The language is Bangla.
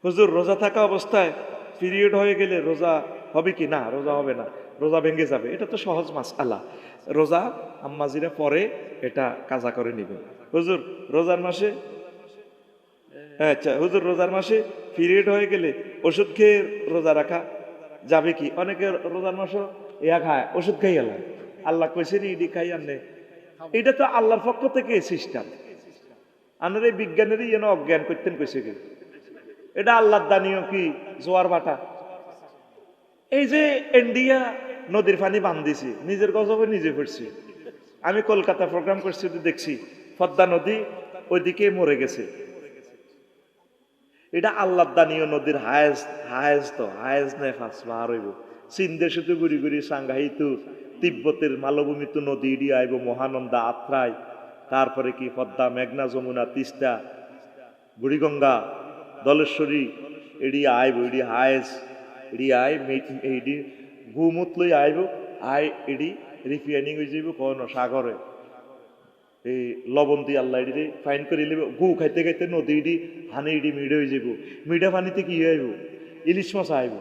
হুজুর রোজা থাকা অবস্থায় পিরিয়ড হয়ে গেলে রোজা হবে কি? না, রোজা হবে না, রোজা ভেঙে যাবে। এটা তো সহজ মাসআলা। রোজা আম্মাজিরা পরে এটা কাজা করে নেবেন। হুজুর রোজার মাসে, আচ্ছা হুজুর রোজার মাসে পিরিয়ড হয়ে গেলে ওষুধ খেয়ে রোজা রাখা যাবে কি? অনেকে রোজার মাসে ইয়া খায়, ওষুধ খাই এলাম। আল্লাহ কইছে ইডি খাই আনলে, এটা তো আল্লাহর পক্ষ থেকে সিস্টেম। আনার এই বিজ্ঞানেরই যেন অজ্ঞান করতেন কইছে কি? এটা আল্লাহর দানীয় কি জোয়ার ভাটা। এই যে ইন্ডিয়া নদীর পানি বান দিছে, নিজের গজবে নিজে পড়ছে। আমি কলকাতা প্রোগ্রাম করছি, দেখছি পদ্মা নদী ওইদিকে মরে গেছে। এটা আল্লাহর দানীয় নদীর হায়েজ নেই ফাঁস বার হইব। চীন দেশে তো ঘুরি ঘুরি সাংঘাই তো, তিব্বতের মালভূমি তো নদী ইডি আইব, মহানন্দা আত্রাই, তারপরে কি পদ্মা, মেঘনা, যমুনা, তিস্তা, বুড়িগঙ্গা, দলেশ্বরী, এডি আইব, এডি হায়েজ, এডি আই এইডি গুমুত লই আইব, আই এডি রিফাইনিং হয়ে যাইব কোন সাগরে। এই লবণ দিয়ে আল্লাহ এডি ফাইন করে লিব, গু খাইতে খাইতে নদী ইডি হানি ইডি মিডে হয়ে যাব। মিঠা পানিতে কি আইব? ইলিশ মাছ আইব।